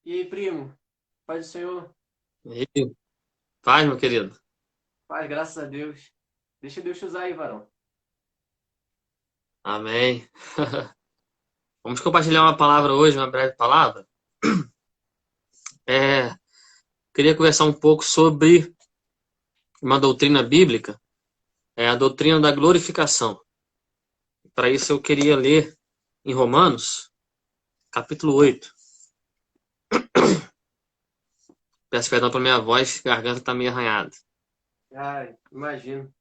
E aí, primo? Paz do Senhor? E aí, paz, meu querido. Paz, graças a Deus. Deixa Deus te usar aí, varão. Amém. Vamos compartilhar uma palavra hoje, uma breve palavra. É, Queria conversar um pouco sobre uma doutrina bíblica, a doutrina da glorificação. Para isso eu queria ler em Romanos, capítulo 8. Peço perdão pela minha voz, a garganta está meio arranhada. Ai, imagino.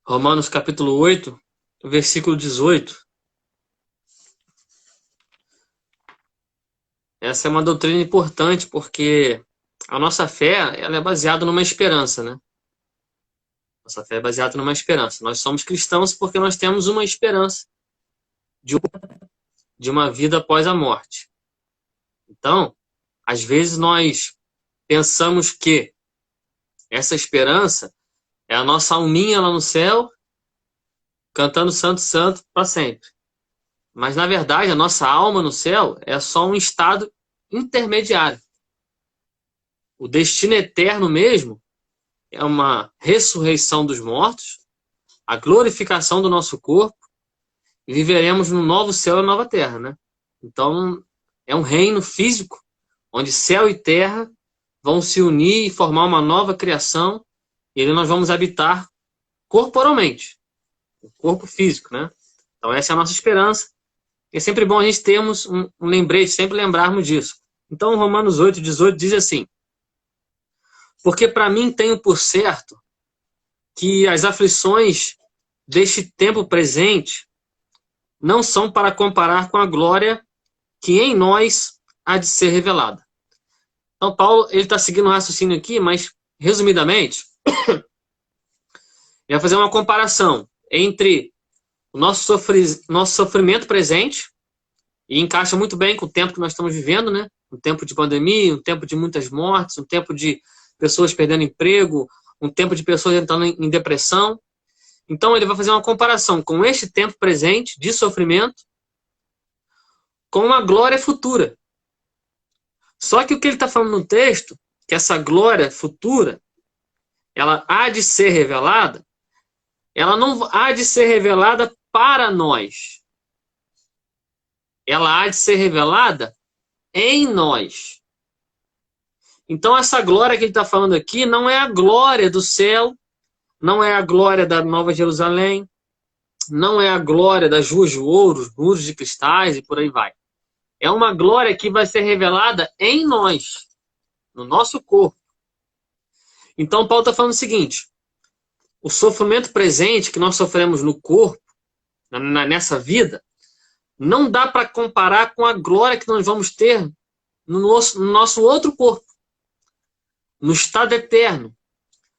Romanos, capítulo 8, versículo 18. Essa é uma doutrina importante porque a nossa fé, ela é baseada numa esperança, né? Nossa fé é baseada numa esperança. Nós somos cristãos porque nós temos uma esperança de de uma vida após a morte. Então, às vezes nós pensamos que essa esperança é a nossa alminha lá no céu, cantando Santo, Santo para sempre. Mas, na verdade, a nossa alma no céu é só um estado intermediário. O destino eterno mesmo é uma ressurreição dos mortos, a glorificação do nosso corpo, e viveremos no novo céu e nova terra, né? Então, é um reino físico, onde céu e terra vão se unir e formar uma nova criação, e ali nós vamos habitar corporalmente, o corpo físico, né? Então essa é a nossa esperança. É sempre bom a gente termos um lembrete, sempre lembrarmos disso. Então Romanos 8:18 diz assim: porque para mim tenho por certo que as aflições deste tempo presente não são para comparar com a glória que em nós há de ser revelada. Então Paulo ele está seguindo um raciocínio aqui, mas resumidamente ele vai fazer uma comparação entre o nosso sofrimento presente, e encaixa muito bem com o tempo que nós estamos vivendo, né? Um tempo de pandemia, um tempo de muitas mortes, um tempo de pessoas perdendo emprego, um tempo de pessoas entrando em depressão. Então ele vai fazer uma comparação com este tempo presente de sofrimento com uma glória futura. Só que o que ele está falando no texto, que essa glória futura, ela há de ser revelada, ela não há de ser revelada para nós. Ela há de ser revelada em nós. Então, essa glória que ele está falando aqui não é a glória do céu, não é a glória da Nova Jerusalém, não é a glória das ruas de ouro, muros de cristais e por aí vai. É uma glória que vai ser revelada em nós, no nosso corpo. Então, Paulo está falando o seguinte: o sofrimento presente que nós sofremos no corpo, nessa vida, não dá para comparar com a glória que nós vamos ter no nosso outro corpo, no estado eterno,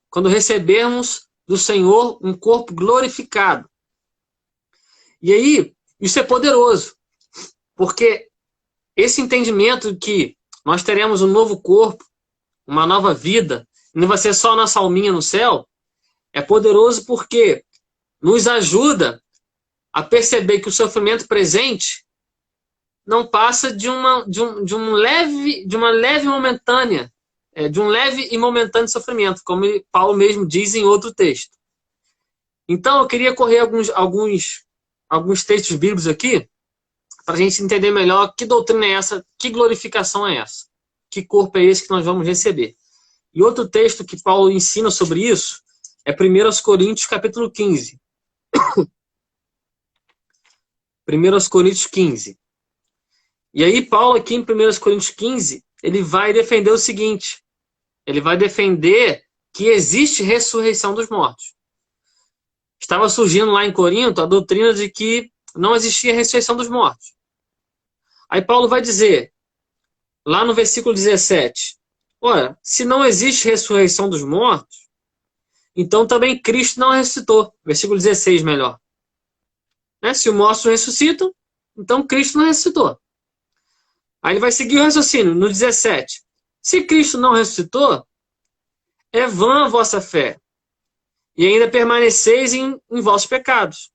quando recebermos do Senhor um corpo glorificado. E aí, isso é poderoso, porque esse entendimento que nós teremos um novo corpo, uma nova vida, não vai ser só a nossa alminha no céu, é poderoso porque nos ajuda a perceber que o sofrimento presente não passa de uma leve momentânea, de um leve e momentâneo sofrimento, como Paulo mesmo diz em outro texto. Então, eu queria correr alguns textos bíblicos aqui, para a gente entender melhor que doutrina é essa, que glorificação é essa, que corpo é esse que nós vamos receber. E outro texto que Paulo ensina sobre isso é 1 Coríntios capítulo 15. 1 Coríntios 15. E aí Paulo aqui em 1 Coríntios 15, ele vai defender o seguinte: ele vai defender que existe ressurreição dos mortos. Estava surgindo lá em Corinto a doutrina de que não existia ressurreição dos mortos. Aí Paulo vai dizer, lá no versículo 17, ora, se não existe ressurreição dos mortos, então também Cristo não ressuscitou. Versículo 16, melhor. Se os mortos não ressuscitam, então Cristo não ressuscitou. Aí ele vai seguir o raciocínio no 17. Se Cristo não ressuscitou, é vã a vossa fé, e ainda permaneceis em vossos pecados.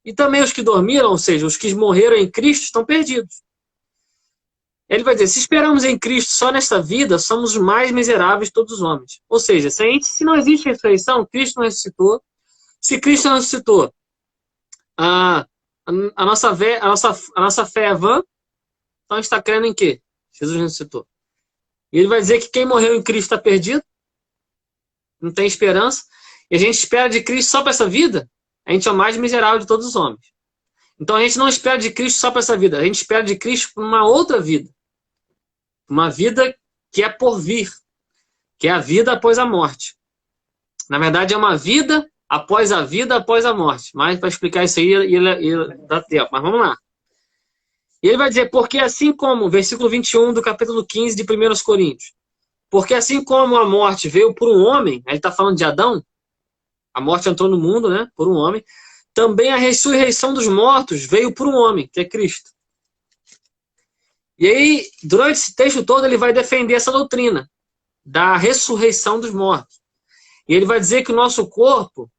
E também os que dormiram, ou seja, os que morreram em Cristo, estão perdidos. Ele vai dizer, se esperamos em Cristo só nesta vida, somos os mais miseráveis de todos os homens. Ou seja, se não existe ressurreição, Cristo não ressuscitou. Se Cristo não ressuscitou, a, a nossa fé é vã, então a gente está crendo em quê? Jesus ressuscitou. E ele vai dizer que quem morreu em Cristo está perdido, não tem esperança, e a gente espera de Cristo só para essa vida, a gente é o mais miserável de todos os homens. Então a gente não espera de Cristo só para essa vida, a gente espera de Cristo para uma outra vida. Uma vida que é por vir, que é a vida após a morte. Na verdade, é uma vida após a morte. Mas para explicar isso aí, ia dar tempo. Mas vamos lá. E ele vai dizer, porque assim como, versículo 21 do capítulo 15 de 1 Coríntios, porque assim como a morte veio por um homem, ele está falando de Adão, a morte entrou no mundo, né, por um homem, também a ressurreição dos mortos veio por um homem, que é Cristo. E aí, durante esse texto todo, ele vai defender essa doutrina da ressurreição dos mortos. E ele vai dizer que o nosso corpo,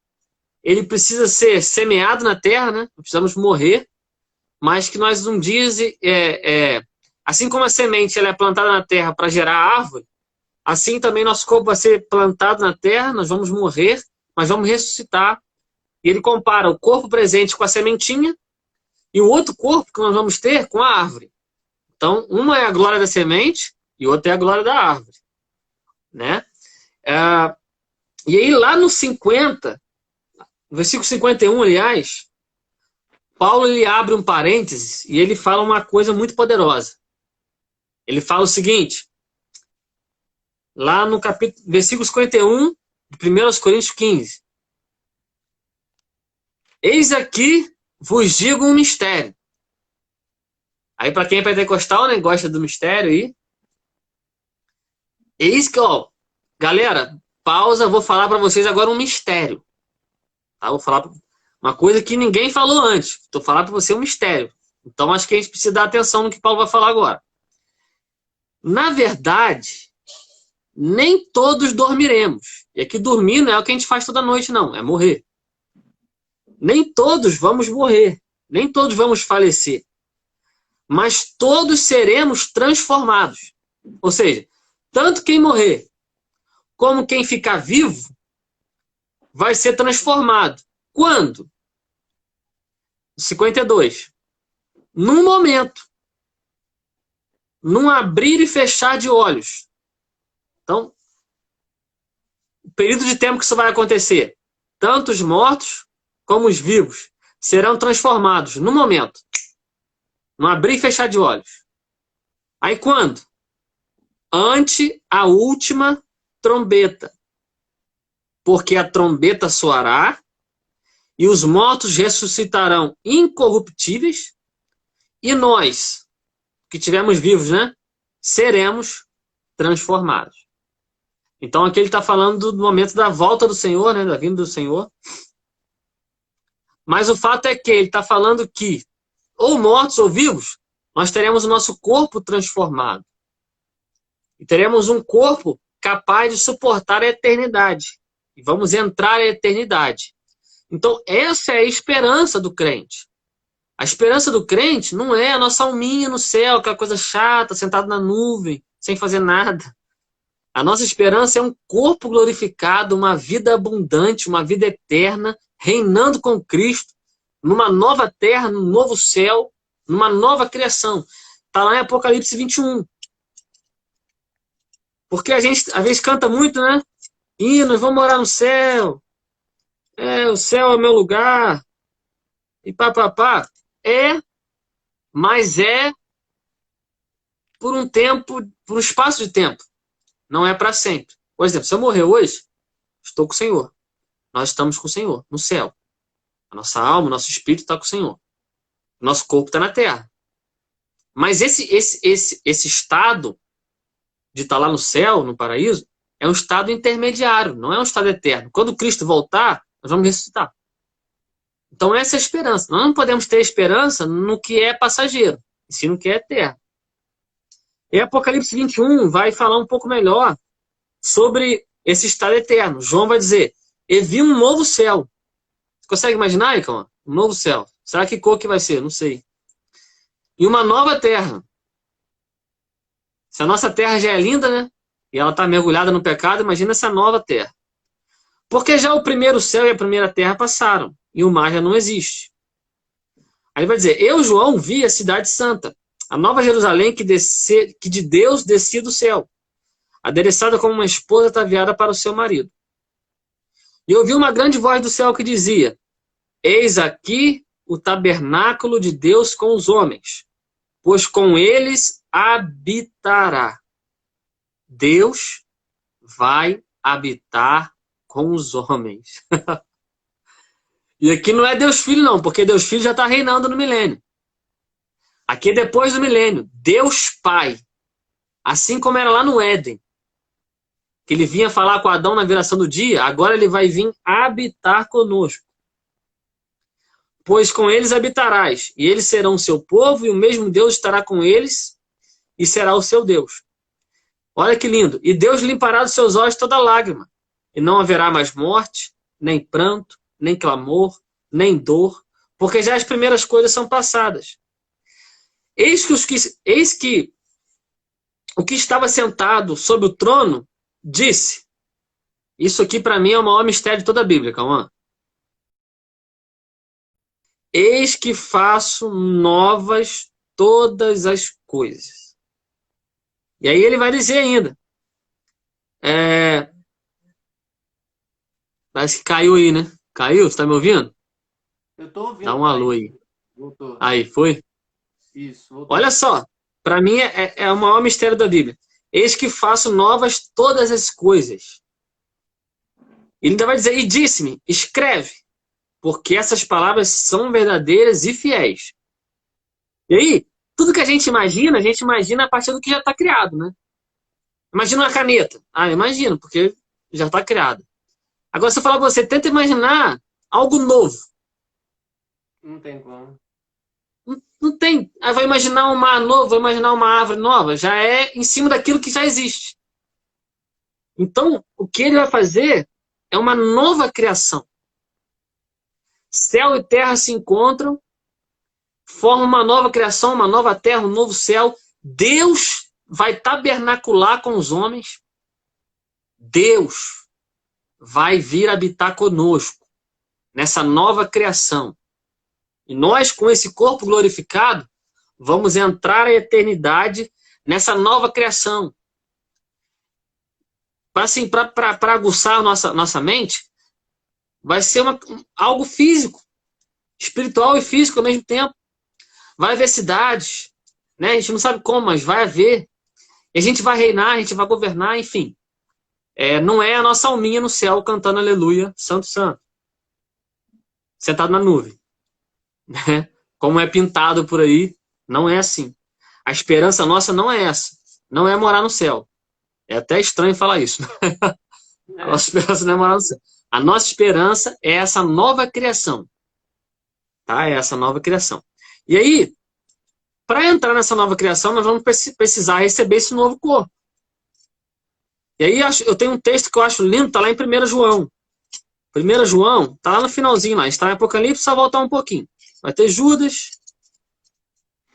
ele precisa ser semeado na terra, né? Precisamos morrer, mas que nós um dia, assim como a semente ela é plantada na terra para gerar árvore, assim também nosso corpo vai ser plantado na terra, nós vamos morrer, mas vamos ressuscitar. E ele compara o corpo presente com a sementinha e o outro corpo que nós vamos ter com a árvore. Então, uma é a glória da semente e outra é a glória da árvore, né? E aí, lá no 50, no versículo 51, aliás, Paulo ele abre um parênteses e ele fala uma coisa muito poderosa. Ele fala o seguinte, lá no versículo 51, de 1 Coríntios 15. Eis aqui vos digo um mistério. Aí, para quem é pentecostal, né, gosta do mistério aí. Eis que, ó, galera, pausa, vou falar para vocês agora um mistério. Tá? Vou falar uma coisa que ninguém falou antes. Estou falando para você um mistério. Então, acho que a gente precisa dar atenção no que Paulo vai falar agora. Na verdade, nem todos dormiremos. E aqui dormir não é o que a gente faz toda noite, não. É morrer. Nem todos vamos morrer. Nem todos vamos falecer. Mas todos seremos transformados. Ou seja, tanto quem morrer como quem ficar vivo vai ser transformado. Quando? 52. Num momento. Num abrir e fechar de olhos. Então, o período de tempo que isso vai acontecer, tanto os mortos como os vivos serão transformados no momento. No abrir e fechar de olhos. Aí quando? Ante a última trombeta. Porque a trombeta soará e os mortos ressuscitarão incorruptíveis e nós, que estivermos vivos, né, seremos transformados. Então aqui ele está falando do momento da volta do Senhor, né, da vinda do Senhor. Mas o fato é que ele está falando que ou mortos ou vivos, nós teremos o nosso corpo transformado. E teremos um corpo capaz de suportar a eternidade. E vamos entrar na eternidade. Então, essa é a esperança do crente. A esperança do crente não é a nossa alminha no céu, aquela coisa chata, sentado na nuvem, sem fazer nada. A nossa esperança é um corpo glorificado, uma vida abundante, uma vida eterna, reinando com Cristo, numa nova terra, num novo céu, numa nova criação. Está lá em Apocalipse 21. Porque a gente, às vezes, canta muito, né? Nós vamos morar no céu. O céu é meu lugar. E pá. Mas é por um tempo, por um espaço de tempo. Não é para sempre. Por exemplo, se eu morrer hoje, estou com o Senhor. Nós estamos com o Senhor, no céu. A nossa alma, o nosso espírito está com o Senhor. O nosso corpo está na terra. Mas esse estado de estar lá no céu, no paraíso, é um estado intermediário, não é um estado eterno. Quando Cristo voltar, nós vamos ressuscitar. Então essa é a esperança. Nós não podemos ter esperança no que é passageiro, e sim no que é eterno. E Apocalipse 21 vai falar um pouco melhor sobre esse estado eterno. João vai dizer, e vi um novo céu. Você consegue imaginar, Icon? Um novo céu. Será que cor que vai ser? Não sei. E uma nova terra. Se a nossa terra já é linda, né? E ela está mergulhada no pecado, imagina essa nova terra. Porque já o primeiro céu e a primeira terra passaram, e o mar já não existe. Aí ele vai dizer, eu, João, vi a cidade santa, a nova Jerusalém que de Deus descia do céu, adereçada como uma esposa ataviada para o seu marido. E eu ouvi uma grande voz do céu que dizia, eis aqui o tabernáculo de Deus com os homens, pois com eles habitará. Deus vai habitar com os homens. E aqui não é Deus Filho não, porque Deus Filho já está reinando no milênio. Aqui é depois do milênio. Deus Pai. Assim como era lá no Éden. Que ele vinha falar com Adão na viração do dia, agora ele vai vir habitar conosco. Pois com eles habitarás, e eles serão o seu povo, e o mesmo Deus estará com eles, e será o seu Deus. Olha que lindo. E Deus limpará dos seus olhos toda lágrima, e não haverá mais morte, nem pranto, nem clamor, nem dor, porque já as primeiras coisas são passadas. Eis que o que estava sentado sobre o trono disse, isso aqui para mim é o maior mistério de toda a Bíblia, Cauã. Eis que faço novas todas as coisas. E aí ele vai dizer ainda, parece que caiu aí, né? Caiu? Você tá me ouvindo? Eu tô ouvindo. Dá um alô aí. Voltou. Aí, foi? Isso, voltou. Olha só, para mim é o maior mistério da Bíblia. Eis que faço novas todas as coisas. Ele ainda vai dizer, e disse-me, escreve, porque essas palavras são verdadeiras e fiéis. E aí, tudo que a gente imagina a partir do que já está criado, né? Imagina uma caneta. Ah, imagino, porque já está criado. Agora, se eu falar pra você, tenta imaginar algo novo. Não tem como. Não tem. Aí vai imaginar um mar novo, vai imaginar uma árvore nova. Já é em cima daquilo que já existe. Então, o que ele vai fazer é uma nova criação. Céu e terra se encontram, formam uma nova criação, uma nova terra, um novo céu. Deus vai tabernacular com os homens. Deus vai vir habitar conosco nessa nova criação. E nós, com esse corpo glorificado, vamos entrar à eternidade nessa nova criação. Para aguçar a nossa mente, vai ser algo físico, espiritual e físico ao mesmo tempo. Vai haver cidades, né? A gente não sabe como, mas vai haver. E a gente vai reinar, a gente vai governar, enfim. Não é a nossa alminha no céu cantando aleluia, santo, santo. Sentado na nuvem. Né? Como é pintado por aí, não é assim. A esperança nossa não é essa. Não é morar no céu. É até estranho falar isso. A nossa esperança não é morar no céu. A nossa esperança é essa nova criação. Tá? É essa nova criação. E aí, para entrar nessa nova criação, nós vamos precisar receber esse novo corpo. E aí eu tenho um texto que eu acho lindo, está lá em 1 João. 1 João, está lá no finalzinho lá, está em Apocalipse, só voltar um pouquinho. Vai ter Judas,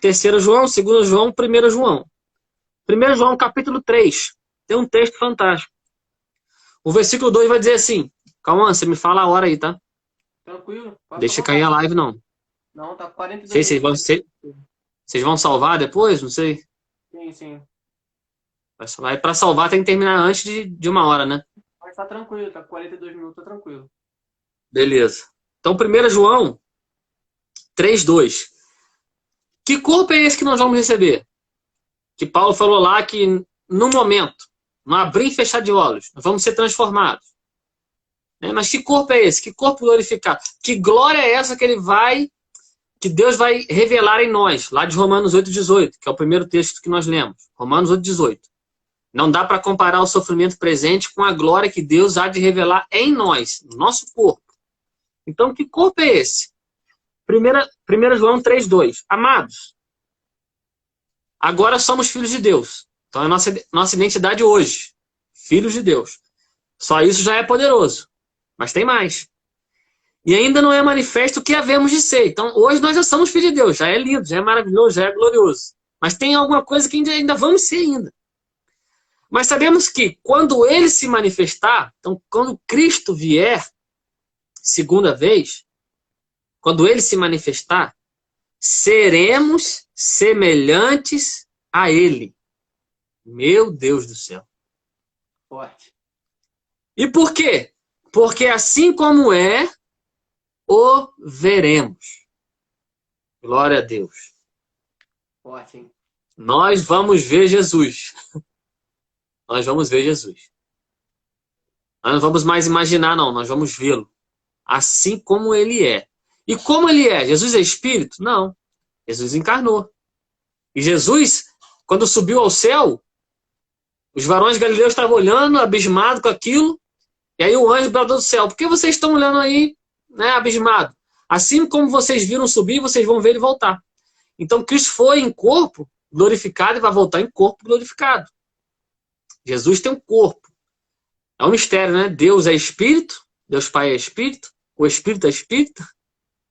3 João, 2 João, 1 João. 1 João, capítulo 3, tem um texto fantástico. O versículo 2 vai dizer assim, calma, você me fala a hora aí, tá? Tranquilo. Deixa cair a live, não. Não, tá 42 Sei, vocês vão salvar depois? Não sei. Sim, sim. Para salvar tem que terminar antes de 1 hora, né? Mas tá tranquilo, tá 42 minutos, tá tranquilo. Beleza. Então, 1 João 3:2. Que corpo é esse que nós vamos receber? Que Paulo falou lá que no momento, no abrir e fechar de olhos, nós vamos ser transformados. Mas que corpo é esse? Que corpo glorificado? Que glória é essa que Deus vai revelar em nós? Lá de Romanos 8:18, que é o primeiro texto que nós lemos. Romanos 8:18. Não dá para comparar o sofrimento presente com a glória que Deus há de revelar em nós, no nosso corpo. Então, que corpo é esse? 1 João 3:2. Amados, agora somos filhos de Deus. Então, é a nossa identidade hoje. Filhos de Deus. Só isso já é poderoso. Mas tem mais. E ainda não é manifesto o que havemos de ser. Então, hoje nós já somos filhos de Deus. Já é lindo, já é maravilhoso, já é glorioso. Mas tem alguma coisa que ainda vamos ser ainda. Mas sabemos que quando ele se manifestar, então quando Cristo vier, segunda vez, quando ele se manifestar, seremos semelhantes a ele. Meu Deus do céu. Forte. E por quê? Porque assim como é, o veremos. Glória a Deus. Forte, hein? Nós vamos ver Jesus. Nós vamos ver Jesus. Nós não vamos mais imaginar, não. Nós vamos vê-lo. Assim como ele é. E como ele é? Jesus é espírito? Não. Jesus encarnou. E Jesus, quando subiu ao céu, os varões galileus estavam olhando, abismados com aquilo. E aí o anjo bradou do céu: por que vocês estão olhando aí, né, abismado? Assim como vocês viram subir, vocês vão ver ele voltar. Então Cristo foi em corpo glorificado e vai voltar em corpo glorificado. Jesus tem um corpo. É um mistério, né? Deus é espírito, Deus Pai é espírito, o Espírito é espírito,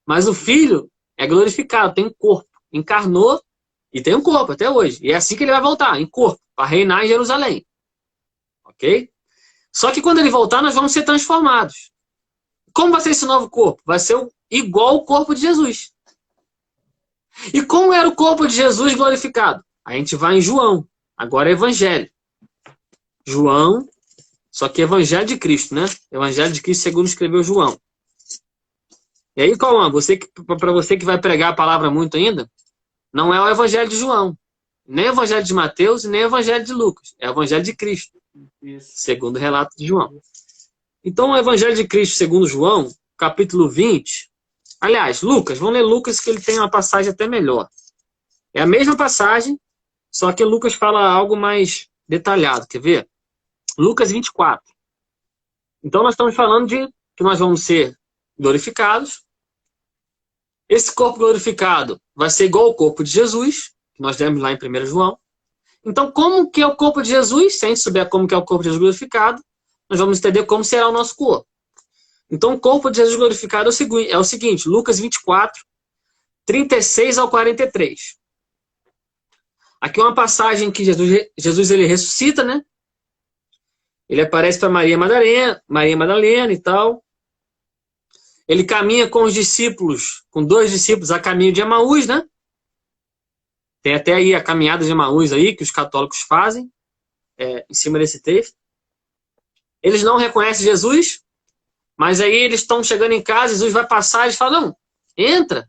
mas o Filho é glorificado, tem um corpo. Encarnou e tem um corpo até hoje. E é assim que ele vai voltar, em corpo, para reinar em Jerusalém. Ok? Só que quando ele voltar, nós vamos ser transformados. Como vai ser esse novo corpo? Vai ser igual ao corpo de Jesus. E como era o corpo de Jesus glorificado? A gente vai em João. Agora é Evangelho. João, só que Evangelho de Cristo, né? Evangelho de Cristo segundo escreveu João. E aí, Cauã, para você que vai pregar a palavra muito ainda, não é o Evangelho de João, nem o Evangelho de Mateus, nem o Evangelho de Lucas. É o Evangelho de Cristo, Isso. segundo o relato de João. Então, o Evangelho de Cristo, segundo João, capítulo 20. Aliás, Lucas, vamos ler Lucas, que ele tem uma passagem até melhor. É a mesma passagem, só que Lucas fala algo mais detalhado. Quer ver? Lucas 24. Então, nós estamos falando de que nós vamos ser glorificados. Esse corpo glorificado vai ser igual ao corpo de Jesus, que nós lemos lá em 1 João. Então, como que é o corpo de Jesus? Se a gente souber como que é o corpo de Jesus glorificado, nós vamos entender como será o nosso corpo. Então, o corpo de Jesus glorificado é o seguinte, Lucas 24, 36 ao 43. Aqui é uma passagem que Jesus ele ressuscita, né? Ele aparece para Maria Madalena e tal. Ele caminha com os discípulos, com 2 discípulos a caminho de Emaús, né? Tem até aí a caminhada de Emaús aí, que os católicos fazem, em cima desse texto. Eles não reconhecem Jesus, mas aí eles estão chegando em casa, Jesus vai passar, eles falam, não, entra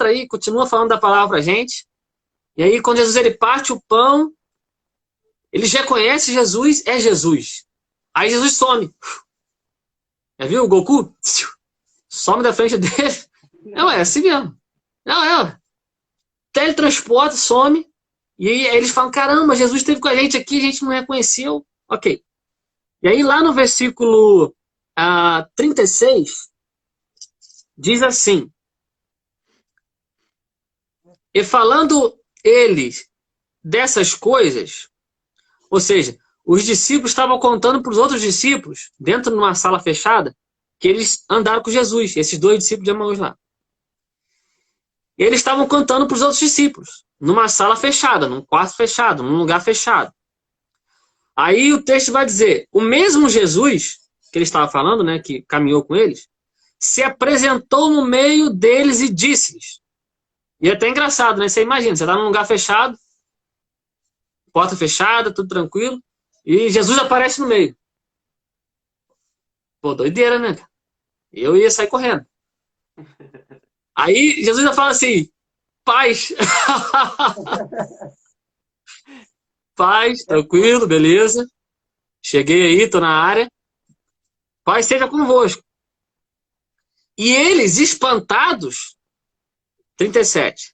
aí, continua falando da palavra pra gente. E aí quando Jesus ele parte o pão, eles reconhecem Jesus, é Jesus. Aí Jesus some. Já viu o Goku? Some da frente dele. Não, é assim mesmo. Não, teletransporta, some. E aí eles falam, caramba, Jesus esteve com a gente aqui, a gente não reconheceu. Ok. E aí lá no versículo 36, diz assim, e falando eles dessas coisas, ou seja, os discípulos estavam contando para os outros discípulos, dentro de uma sala fechada, que eles andaram com Jesus, esses 2 discípulos de Emaús lá. E eles estavam contando para os outros discípulos, numa sala fechada, num quarto fechado, num lugar fechado. Aí o texto vai dizer, o mesmo Jesus, que ele estava falando, né, que caminhou com eles, se apresentou no meio deles e disse-lhes. E é até engraçado, né? Você imagina, você está num lugar fechado, porta fechada, tudo tranquilo, e Jesus aparece no meio. Pô, doideira, né? Eu ia sair correndo. Aí Jesus já fala assim, paz. Paz, tranquilo, beleza. Cheguei aí, tô na área. Paz seja convosco. E eles, espantados, 37.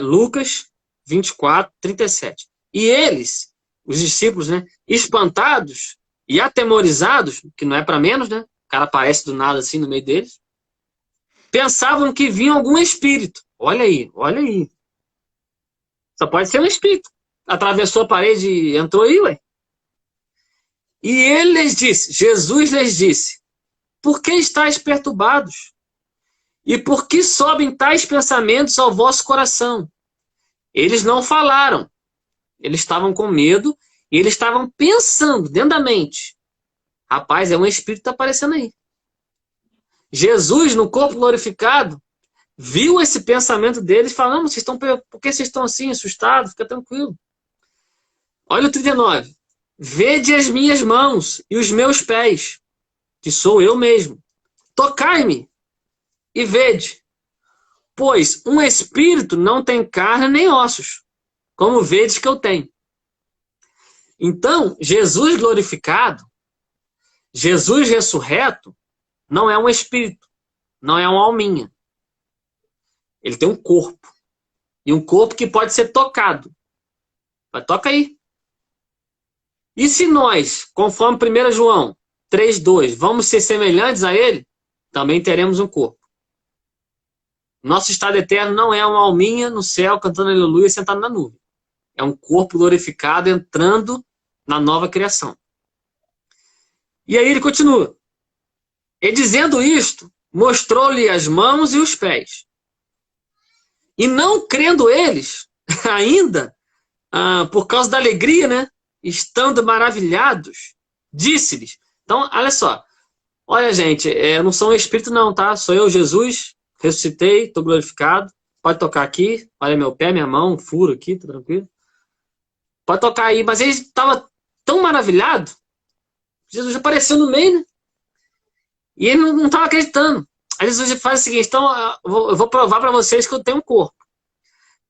Lucas 24, 37. E eles, os discípulos, né, espantados e atemorizados, que não é para menos, né? O cara aparece do nada assim no meio deles. Pensavam que vinha algum espírito. Olha aí, olha aí. Só pode ser um espírito. Atravessou a parede e entrou aí, ué. E ele lhes disse, Jesus lhes disse, por que estáis perturbados? E por que sobem tais pensamentos ao vosso coração? Eles não falaram Eles estavam com medo e eles estavam pensando dentro da mente. Rapaz, é um espírito que está aparecendo aí. Jesus, no corpo glorificado, viu esse pensamento deles e falou, não, por que vocês estão assim, assustados? Fica tranquilo. Olha o 39. Vede as minhas mãos e os meus pés, que sou eu mesmo. Tocai-me e vede. Pois um espírito não tem carne nem ossos, como vedes que eu tenho. Então, Jesus glorificado, Jesus ressurreto, não é um espírito, não é uma alminha. Ele tem um corpo. E um corpo que pode ser tocado. Mas toca aí. E se nós, conforme 1 João 3,2, vamos ser semelhantes a ele, também teremos um corpo. Nosso estado eterno não é uma alminha no céu cantando aleluia sentado na nuvem. É um corpo glorificado entrando na nova criação. E aí ele continua. E dizendo isto, mostrou-lhe as mãos e os pés. E não crendo eles, ainda, por causa da alegria, né? Estando maravilhados, disse-lhes. Então, olha só. Olha, gente, eu não sou um espírito não, tá? Sou eu, Jesus, ressuscitei, estou glorificado. Pode tocar aqui. Olha meu pé, minha mão, furo aqui, tá tranquilo? Pode tocar aí. Mas ele estava tão maravilhado. Jesus apareceu no meio, né? E ele não estava acreditando. Aí Jesus faz o seguinte, então eu vou provar para vocês que eu tenho um corpo.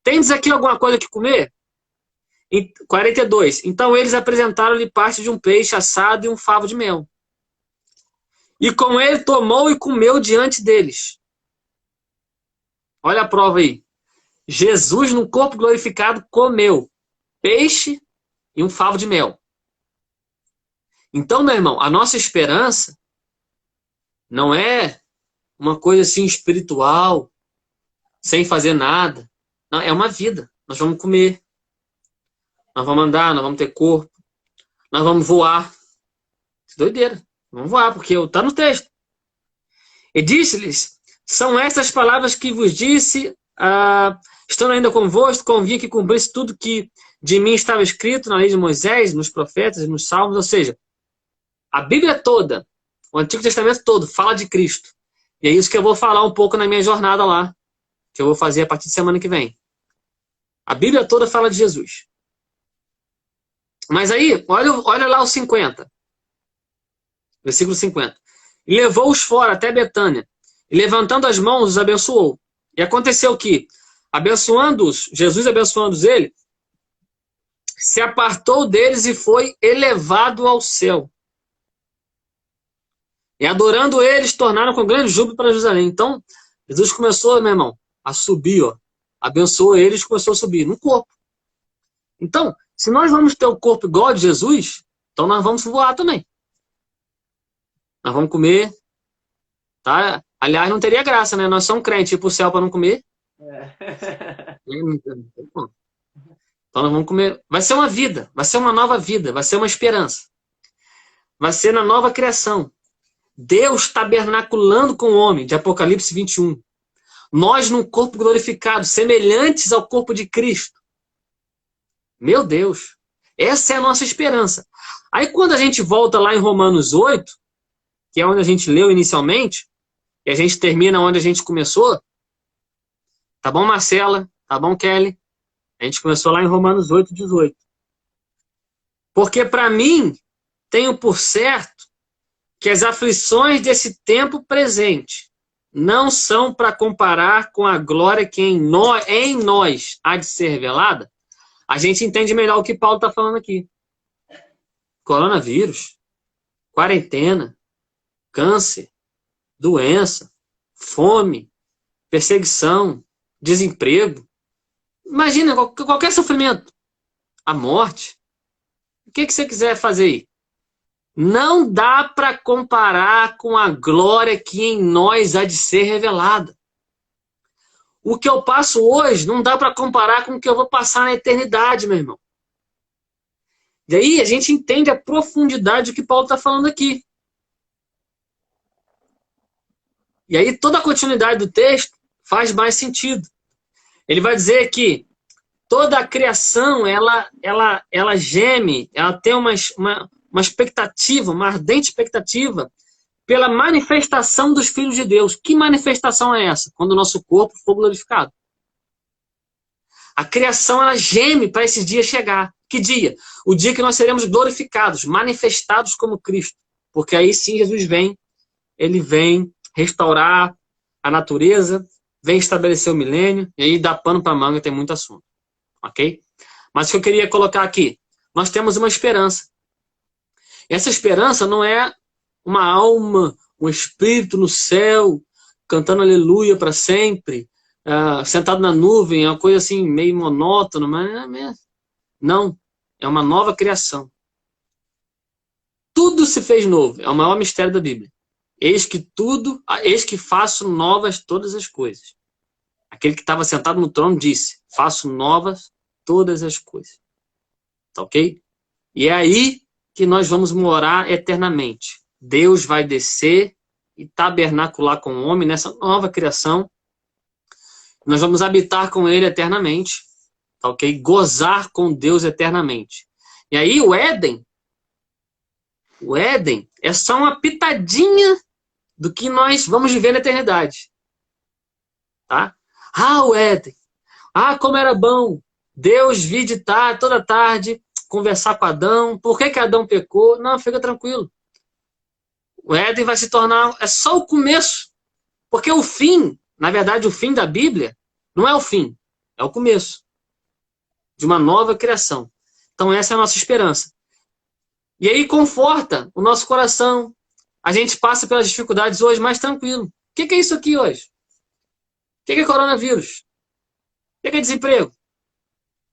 Tendes aqui alguma coisa que comer? 42. Então eles apresentaram-lhe parte de um peixe assado e um favo de mel. E com ele tomou e comeu diante deles. Olha a prova aí. Jesus, no corpo glorificado, comeu peixe e um favo de mel. Então, meu irmão, a nossa esperança não é uma coisa assim espiritual, sem fazer nada. Não, é uma vida. Nós vamos comer. Nós vamos andar, nós vamos ter corpo. Nós vamos voar. Doideira. Vamos voar, porque está no texto. E disse-lhes, são estas palavras que vos disse, estando ainda convosco, convinha que cumprisse tudo que de mim estava escrito na lei de Moisés, nos profetas, nos salmos, ou seja, a Bíblia toda, o Antigo Testamento todo, fala de Cristo. E é isso que eu vou falar um pouco na minha jornada lá, que eu vou fazer a partir de semana que vem. A Bíblia toda fala de Jesus. Mas aí, olha lá o 50. Versículo 50. E levou-os fora até Betânia, e levantando as mãos, os abençoou. E aconteceu que, abençoando-os, Jesus abençoando-os ele, se apartou deles e foi elevado ao céu. E adorando eles, tornaram com grande júbilo para Jerusalém. Então, Jesus começou, meu irmão, a subir, ó. Abençoou eles e começou a subir no corpo. Então, se nós vamos ter o corpo igual a de Jesus, então nós vamos voar também. Nós vamos comer, tá? Aliás, não teria graça, né? Nós somos crentes, ir pro céu para não comer. Então nós vamos comer. Vai ser uma vida, vai ser uma nova vida, vai ser uma esperança. Vai ser na nova criação. Deus tabernaculando com o homem, de Apocalipse 21. Nós num corpo glorificado, semelhantes ao corpo de Cristo. Meu Deus, essa é a nossa esperança. Aí quando a gente volta lá em Romanos 8, que é onde a gente leu inicialmente, e a gente termina onde a gente começou, tá bom, Marcela? Tá bom, Kelly? A gente começou lá em Romanos 8, 18. Porque para mim, tenho por certo que as aflições desse tempo presente não são para comparar com a glória que em nós há de ser revelada. A gente entende melhor o que Paulo está falando aqui. Coronavírus, quarentena, câncer, doença, fome, perseguição, desemprego. Imagina qualquer sofrimento. A morte. O que você quiser fazer aí? Não dá para comparar com a glória que em nós há de ser revelada. O que eu passo hoje não dá para comparar com o que eu vou passar na eternidade, meu irmão. E aí a gente entende a profundidade do que Paulo está falando aqui. E aí toda a continuidade do texto faz mais sentido. Ele vai dizer que Toda a criação, ela geme, ela tem uma expectativa, uma ardente expectativa pela manifestação dos filhos de Deus. Que manifestação é essa? Quando o nosso corpo for glorificado. A criação, ela geme para esse dia chegar. Que dia? O dia que nós seremos glorificados, manifestados como Cristo. Porque aí sim Jesus vem, ele vem restaurar a natureza, vem estabelecer o milênio, e aí dá pano para manga, tem muito assunto. Ok? Mas o que eu queria colocar aqui, nós temos uma esperança. Essa esperança não é uma alma, um espírito no céu, cantando aleluia para sempre, sentado na nuvem, é uma coisa assim meio monótona, mas não, é uma nova criação. Tudo se fez novo, é o maior mistério da Bíblia. Eis que faço novas todas as coisas. Aquele que estava sentado no trono disse, faço novas todas as coisas. Tá ok? E é aí que nós vamos morar eternamente. Deus vai descer e tabernacular com o homem nessa nova criação. Nós vamos habitar com ele eternamente. Tá ok? Gozar com Deus eternamente. E aí o Éden é só uma pitadinha do que nós vamos viver na eternidade. Tá? O Éden. Como era bom. Deus vir de tarde, toda tarde, conversar com Adão. Por que Adão pecou? Não, fica tranquilo. O Éden vai se tornar... É só o começo. Porque o fim, na verdade, o fim da Bíblia, não é o fim. É o começo. De uma nova criação. Então essa é a nossa esperança. E aí conforta o nosso coração. A gente passa pelas dificuldades hoje mais tranquilo. O que é isso aqui hoje? O que é coronavírus? O que é desemprego?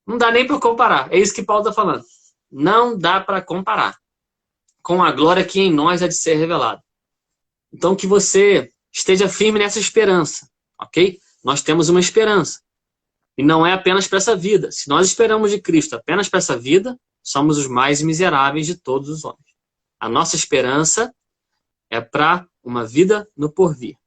Não dá nem para comparar. É isso que Paulo está falando. Não dá para comparar com a glória que em nós é de ser revelada. Então que você esteja firme nessa esperança. Ok? Nós temos uma esperança. E não é apenas para essa vida. Se nós esperamos de Cristo apenas para essa vida, somos os mais miseráveis de todos os homens. A nossa esperança é para uma vida no porvir.